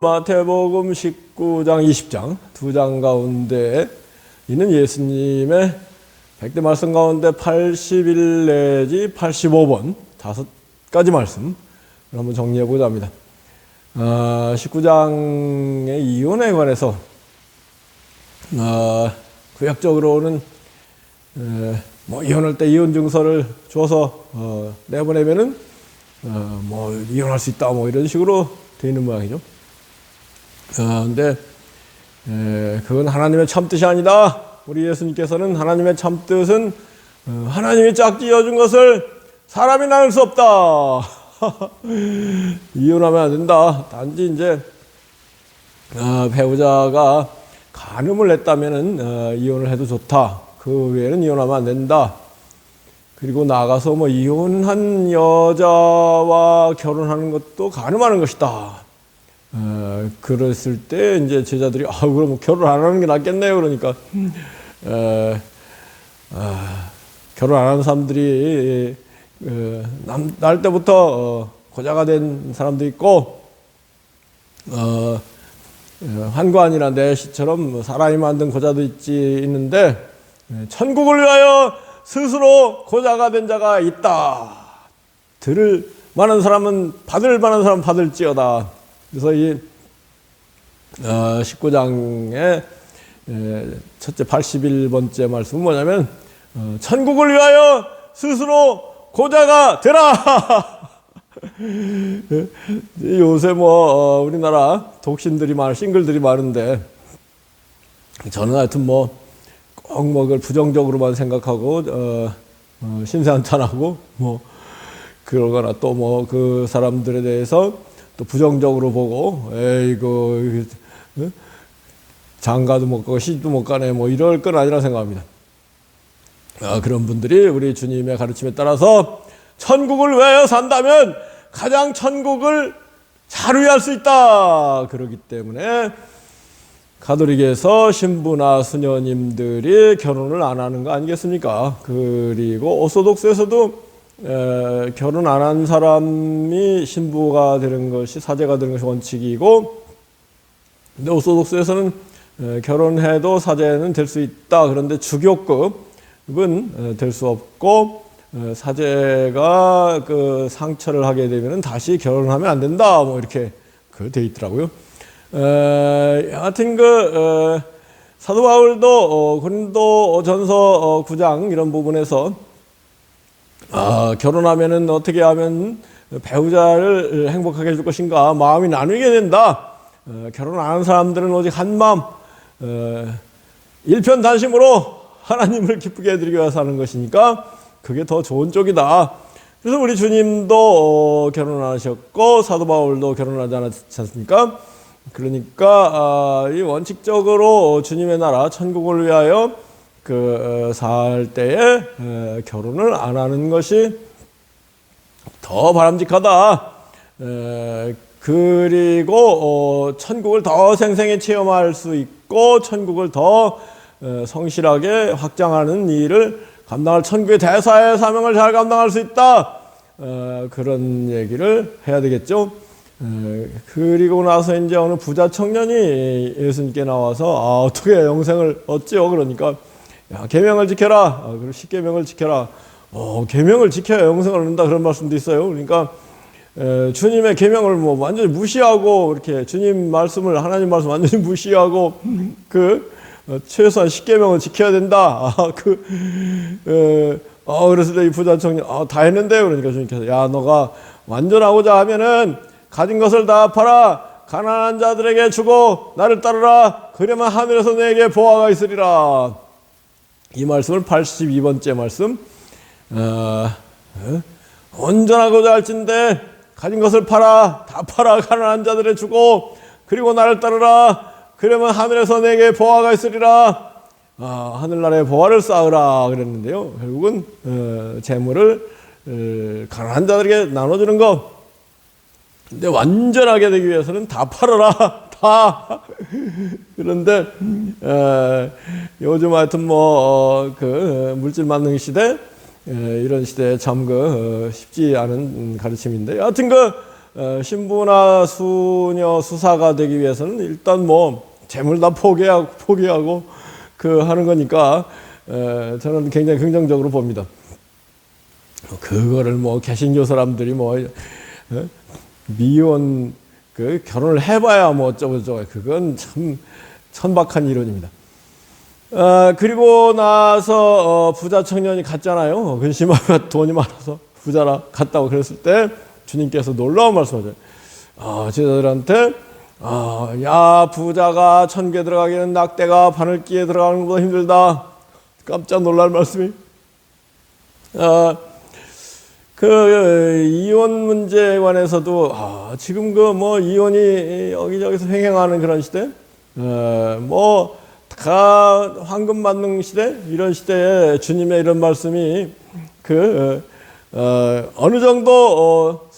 마태복음 19장, 20장 두 장 가운데 있는 예수님의 100대 말씀 가운데 81 내지 85번 다섯 가지 말씀 한번 정리해 보자 합니다. 19장의 이혼에 관해서 구약적으로는 이혼할 때 이혼 증서를 줘서 내보내면은 이혼할 수 있다 이런 식으로 되어 있는 모양이죠. 근데 그건 하나님의 참뜻이 아니다. 우리 예수님께서는 하나님의 참뜻은 하나님이 짝지어 준 것을 사람이 나눌 수 없다. 이혼하면 안 된다. 단지 이제 배우자가 간음을 했다면은 이혼을 해도 좋다. 그 외에는 이혼하면 안 된다. 그리고 나가서 이혼한 여자와 결혼하는 것도 간음하는 것이다. 그랬을 때 이제 제자들이 그럼 결혼 안 하는 게 낫겠네요. 그러니까 결혼 안 하는 사람들이 날 때부터 고자가 된 사람도 있고 환관이나 내시처럼 사람이 만든 고자도 있는데 천국을 위하여 스스로 고자가 된 자가 있다. 들을 만한 사람은 받을 만한 사람은 받을지어다. 그래서 이 19장의 첫째 81번째 말씀은 뭐냐면 천국을 위하여 스스로 고자가 되라. 요새 우리나라 독신들이 싱글들이 많은데 저는 하여튼 꼭 그걸 부정적으로만 생각하고 신세한탄하고 그러거나 또 그 사람들에 대해서 또 부정적으로 보고 이거 장가도 못 가고 시집도 못 가네 이럴 건 아니라 생각합니다. 그런 분들이 우리 주님의 가르침에 따라서 천국을 위하여 산다면 가장 천국을 잘 위할 수 있다. 그렇기 때문에 가톨릭에서 신부나 수녀님들이 결혼을 안 하는 거 아니겠습니까? 그리고 오소독스에서도 결혼 안 한 사람이 신부가 되는 것이 사제가 되는 것이 원칙이고, 근데 오소독스에서는 결혼해도 사제는 될 수 있다. 그런데 주교급은 될 수 없고 사제가 그 상처를 하게 되면 다시 결혼하면 안 된다. 이렇게 돼 있더라고요. 하여튼 사도 바울도 고린도전서 9장 이런 부분에서 결혼하면은 어떻게 하면 배우자를 행복하게 해줄 것인가 마음이 나누게 된다. 결혼 안 한 사람들은 오직 한 마음 일편단심으로 하나님을 기쁘게 해드리기 위해서 하는 것이니까 그게 더 좋은 쪽이다. 그래서 우리 주님도 결혼 안 하셨고 사도 바울도 결혼하지 않았지 않습니까? 그러니까 이 원칙적으로 주님의 나라 천국을 위하여 살 때에 결혼을 안 하는 것이 더 바람직하다. 그리고 천국을 더 생생히 체험할 수 있고 천국을 더 성실하게 확장하는 일을 감당할 천국의 대사의 사명을 잘 감당할 수 있다. 그런 얘기를 해야 되겠죠. 그리고 나서 이제 어느 부자 청년이 예수님께 나와서 어떻게 영생을 얻지요? 그러니까 계명을 지켜라. 그리고 십계명을 지켜라. 계명을 지켜야 영생을 얻는다. 그런 말씀도 있어요. 그러니까 주님의 계명을 완전히 무시하고 이렇게 주님 말씀을 하나님 말씀 완전히 무시하고 최소한 십계명을 지켜야 된다. 그래서 이 부자 청년 다 했는데 그러니까 주님께서 너가 완전하고자 하면은 가진 것을 다 팔아 가난한 자들에게 주고 나를 따르라. 그러면 하늘에서 내게 보화가 있으리라. 이 말씀을 82번째 말씀 온전하고자 할진대 가진 것을 팔아 다 팔아 가난한 자들에 주고 그리고 나를 따르라. 그러면 하늘에서 내게 보화가 있으리라. 하늘나라의 보화를 쌓으라 그랬는데요. 결국은 재물을 가난한 자들에게 나눠주는 것. 근데 완전하게 되기 위해서는 다 팔아라. 다. 그런데 요즘 하여튼 물질 만능 시대 이런 시대에 참 쉽지 않은 가르침인데 하여튼 신부나 수녀 수사가 되기 위해서는 일단 뭐 재물 다 포기하고 그 하는 거니까 저는 굉장히 긍정적으로 봅니다. 그거를 뭐 개신교 사람들이 뭐 미혼 그 결혼을 해봐야 뭐 어쩌고 그건 참 천박한 이론입니다. 그리고 나서 부자 청년이 갔잖아요. 근심하고 돈이 많아서 부자라 갔다고 그랬을 때 주님께서 놀라운 말씀하세요. 제자들한테 야 부자가 천국에 들어가기는 낙대가 바늘기에 들어가는 것보다 힘들다. 깜짝 놀랄 말씀이. 그 이혼 문제에 관해서도 지금 그 뭐 이혼이 여기저기서 횡행하는 그런 시대, 뭐 다 황금 만능 시대 이런 시대에 주님의 이런 말씀이 어느 정도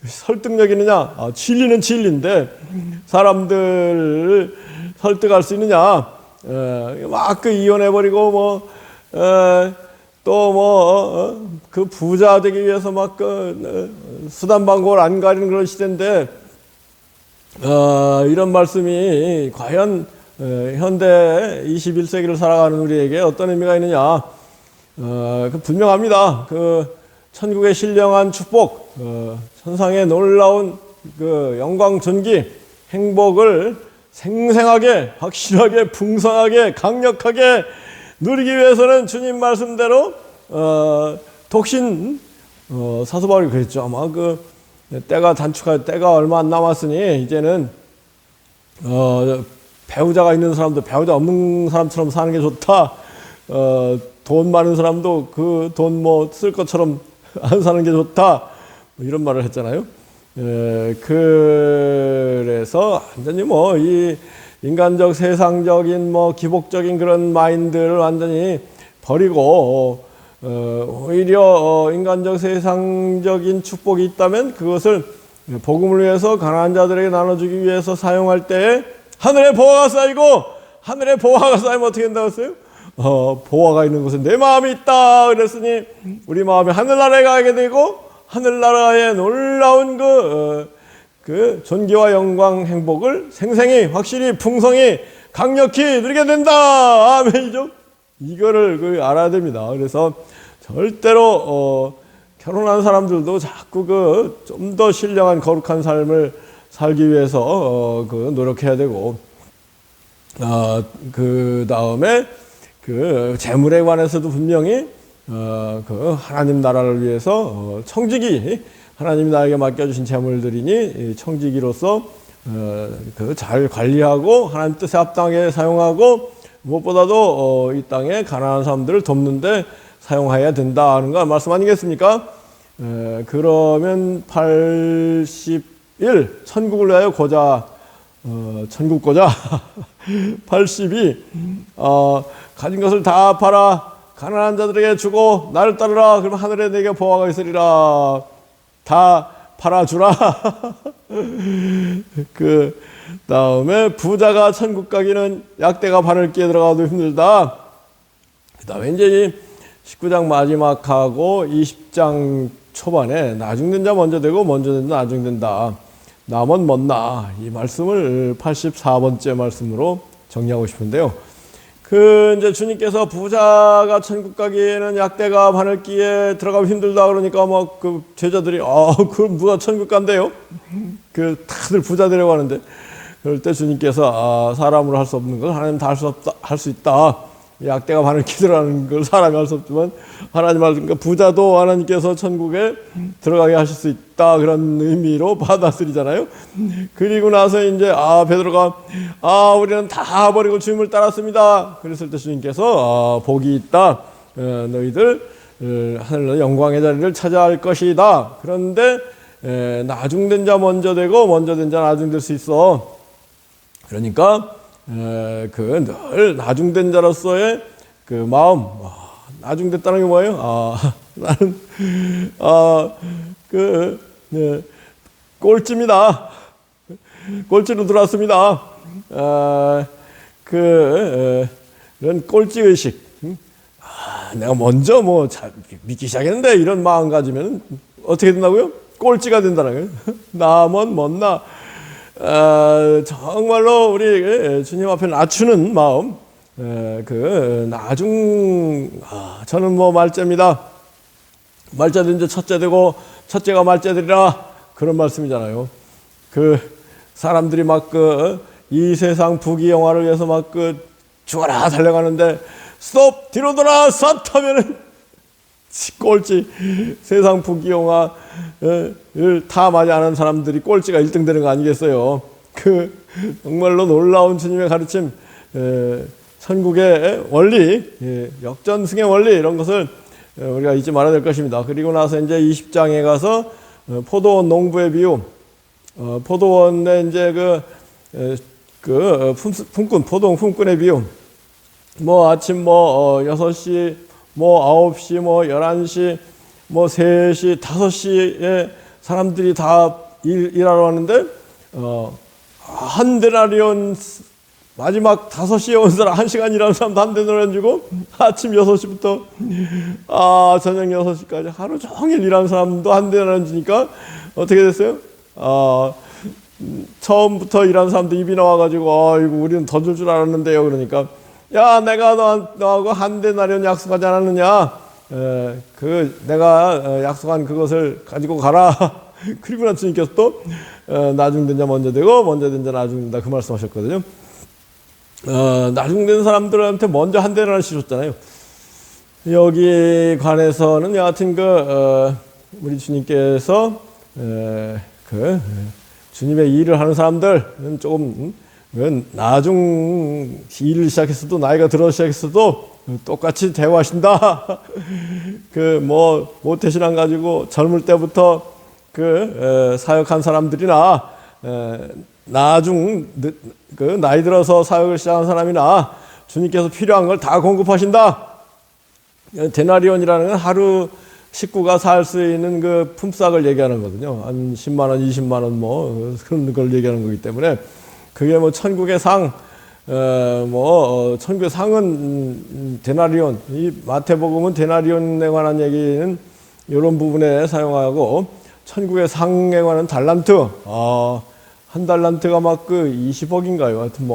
설득력 있느냐? 진리는 진리인데 사람들을 설득할 수 있느냐? 막 그 이혼해버리고 뭐 또 뭐 그 부자 되기 위해서 막 그 수단 방법을 안 가리는 그런 시대인데 이런 말씀이 과연 현대 21세기를 살아가는 우리에게 어떤 의미가 있느냐? 분명합니다. 그 천국의 신령한 축복, 천상의 놀라운 그 영광 존귀 행복을 생생하게 확실하게 풍성하게 강력하게 누리기 위해서는 주님 말씀대로 독신 사도 바울이 그랬죠. 아마 그 때가 단축할 때가 얼마 안 남았으니 이제는 배우자가 있는 사람도 배우자 없는 사람처럼 사는 게 좋다. 돈 많은 사람도 그 돈 뭐 쓸 것처럼 안 사는 게 좋다. 뭐 이런 말을 했잖아요. 그래서 완전히 뭐 이 인간적 세상적인 뭐 기복적인 그런 마인드를 완전히 버리고 오히려 인간적 세상적인 축복이 있다면 그것을 복음을 위해서 가난한 자들에게 나눠주기 위해서 사용할 때에 하늘에 보화가 쌓이고 하늘에 보화가 쌓이면 어떻게 된다고 했어요? 보화가 있는 곳에 내 마음이 있다 그랬으니 우리 마음이 하늘나라에 가게 되고 하늘나라의 놀라운 그 존귀와 영광 행복을 생생히 확실히 풍성히 강력히 누리게 된다. 아멘이죠. 이거를 알아야 됩니다. 그래서 절대로 결혼한 사람들도 자꾸 좀 더 신령한 거룩한 삶을 살기 위해서 노력해야 되고 그 다음에 그 재물에 관해서도 분명히 그 하나님 나라를 위해서 청지기 하나님이 나에게 맡겨주신 재물들이니 청지기로서 그 잘 관리하고 하나님 뜻에 합당하게 사용하고 무엇보다도 이 땅에 가난한 사람들을 돕는데 사용해야 된다는 거 말씀 아니겠습니까? 그러면 81 천국을 위하여 고자 천국 고자 82 가진 것을 다 팔아 가난한 자들에게 주고 나를 따르라. 그러면 하늘에 내게 보화가 있으리라. 다 팔아주라. 그 다음에 부자가 천국 가기는 약대가 바늘기에 들어가도 힘들다. 그 다음에 이제 19장 마지막하고 20장 초반에 나중된 자 먼저 되고 먼저 된 자 나중된다. 남은 먼나 이 말씀을 84번째 말씀으로 정리하고 싶은데요. 이제 주님께서 부자가 천국 가기에는 약대가 바늘기에 들어가면 힘들다 그러니까 막 그 제자들이 그럼 누가 천국 간대요? 다들 부자 되려고 하는데 그럴 때 주님께서 사람으로 할 수 없는 걸 하나님 다 할 수 있다. 약대가 바늘기 들어가는 걸 사람이 할 수 없지만 하나님 그러니까 부자도 하나님께서 천국에 들어가게 하실 수 있다 그런 의미로 받아들이잖아요. 그리고 나서 이제 베드로가 우리는 다 버리고 주님을 따랐습니다. 그랬을 때 주님께서 복이 있다. 너희들 하늘의 영광의 자리를 차지할 것이다. 그런데 나중된 자 먼저 되고 먼저 된 자 나중될 수 있어. 그러니까 늘 나중된 자로서의 그 마음, 나중됐다는 게 뭐예요? 나는 꼴찌입니다. 꼴찌로 들어왔습니다. 이런 꼴찌 의식. 내가 먼저 잘 믿기 시작했는데 이런 마음 가지면 어떻게 된다고요? 꼴찌가 된다는 거예요. 나면 못나. 정말로 우리 주님 앞에 낮추는 마음, 저는 뭐 말째입니다. 말째도 이제 첫째 되고 첫째가 말째 되리라, 그런 말씀이잖아요. 그 사람들이 막 이 세상 부귀영화를 위해서 막 죽어라 달려가는데 스톱 뒤로 돌아 싹 하면은 꼴찌, 세상 부귀영화를 탐하지 않은 사람들이 꼴찌가 1등 되는 거 아니겠어요? 정말로 놀라운 주님의 가르침, 천국의 원리, 역전승의 원리, 이런 것을 우리가 잊지 말아야 될 것입니다. 그리고 나서 이제 20장에 가서 포도원 농부의 비유, 포도원에 이제 포도원 품꾼의 비유, 뭐 아침 6시, 9시, 11시, 3시, 5시에 사람들이 다 일하러 왔는데, 한 데나리온, 마지막 5시에 온 사람, 1시간 일하는 사람도 한 데나리온 주고, 아침 6시부터 저녁 6시까지 하루 종일 일하는 사람도 한 데나리온 주니까 어떻게 됐어요? 처음부터 일하는 사람도 입이 나와가지고, 이거 우리는 더 줄 알았는데요. 그러니까, 야, 내가 너하고 한 데나리온 약속하지 않았느냐? 내가 약속한 그것을 가지고 가라. 그리고 난 주님께서 또 나중된 자 먼저 되고 먼저 된 자 나중된다, 그 말씀하셨거든요. 나중된 사람들한테 먼저 한 데나리온씩 줬잖아요. 여기 관해서는 여하튼 우리 주님께서 주님의 일을 하는 사람들은 조금 나중 일을 시작했어도, 나이가 들어 시작했어도 똑같이 대우하신다. 모태신앙 가지고 젊을 때부터 사역한 사람들이나, 나이 들어서 사역을 시작한 사람이나, 주님께서 필요한 걸 다 공급하신다. 데나리온이라는 건 하루 식구가 살 수 있는 품삯을 얘기하는 거거든요. 한 10만 원, 20만 원 그런 걸 얘기하는 거기 때문에, 그게 천국의 상, 천국의 상은 데나리온, 이 마태복음은 데나리온에 관한 얘기는 이런 부분에 사용하고, 천국의 상에 관한 달란트, 한 달란트가 막 20억인가요? 하여튼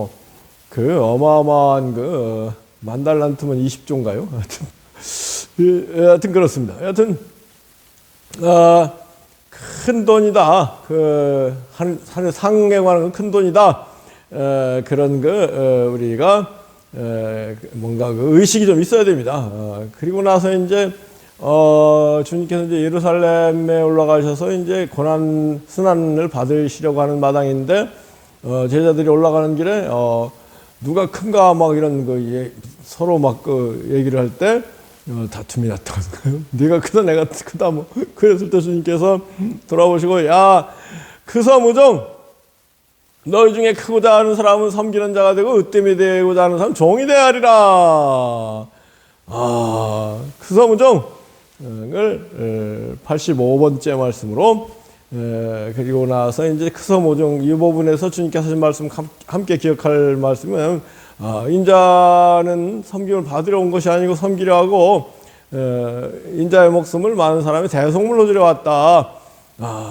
어마어마한 만 달란트면 20조인가요? 하여튼 그렇습니다. 하여튼 큰 돈이다. 한 상에 관한 큰 돈이다. 그런 우리가 뭔가 의식이 좀 있어야 됩니다. 그리고 나서 이제 주님께서 이제 예루살렘에 올라가셔서 이제 고난 순환을 받으시려고 하는 마당인데, 제자들이 올라가는 길에 누가 큰가 막 이런 서로 얘기를 할 때 다툼이 났다고요. 네가 크다 내가 크다 그랬을 때 주님께서 돌아보시고, 야, 크서무종, 너희 중에 크고자 하는 사람은 섬기는 자가 되고 으뜸이 되고자 하는 사람은 종이 되어야 하리라. 크서무종을 85번째 말씀으로, 그리고 나서 이제 크서무종 이 부분에서 주님께서 하신 말씀 함께 기억할 말씀은, 인자는 섬김을 받으려 온 것이 아니고 섬기려 하고, 인자의 목숨을 많은 사람의 대속물로 들여왔다.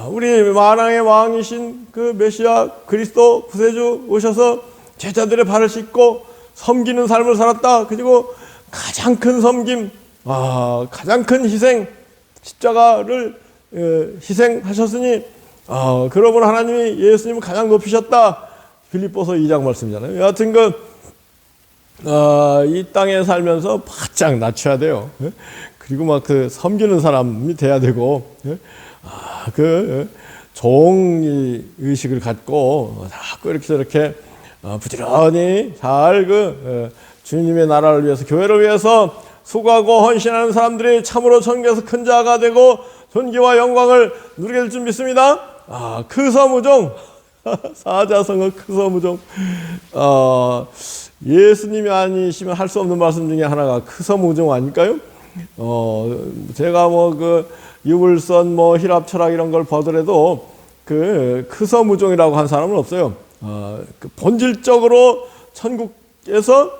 우리 만왕의 왕이신 메시아 그리스도 구세주 오셔서 제자들의 발을 씻고 섬기는 삶을 살았다. 그리고 가장 큰 섬김, 가장 큰 희생, 십자가를 희생하셨으니, 그러므로 하나님이 예수님을 가장 높이셨다. 빌립보서 2장 말씀이잖아요. 여하튼 이 땅에 살면서 바짝 낮춰야 돼요. 그리고 섬기는 사람이 돼야 되고, 종의 의식을 갖고 자꾸 이렇게 저렇게 부지런히 잘 주님의 나라를 위해서, 교회를 위해서 수고하고 헌신하는 사람들이 참으로 천국에서 큰 자가 되고 존귀와 영광을 누리게 될 줄 믿습니다. 크서무종, 사자성어 크서무종. 예수님이 아니시면 할 수 없는 말씀 중에 하나가 크서무종 아닐까요? 제가 유불선 히랍 철학 이런 걸 보더라도 크서무종이라고 한 사람은 없어요. 본질적으로 천국에서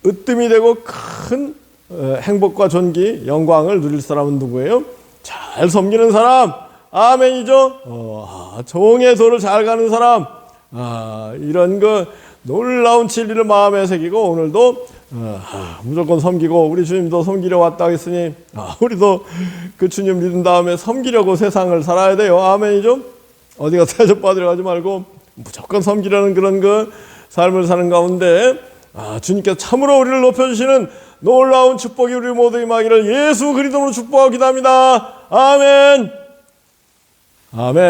으뜸이 되고 큰 행복과 존귀, 영광을 누릴 사람은 누구예요? 잘 섬기는 사람, 아멘이죠. 종의 도를 잘 가는 사람, 이런 그 놀라운 진리를 마음에 새기고 오늘도 무조건 섬기고 우리 주님도 섬기려 왔다 했으니 우리도 그 주님 믿은 다음에 섬기려고 세상을 살아야 돼요. 아멘이죠. 어디 가서 대접받으려 하지 말고 무조건 섬기려는 그런 그 삶을 사는 가운데 주님께서 참으로 우리를 높여주시는 놀라운 축복이 우리 모두 임하기를 예수 그리스도로 축복하고 기도합니다. 아멘. 아멘.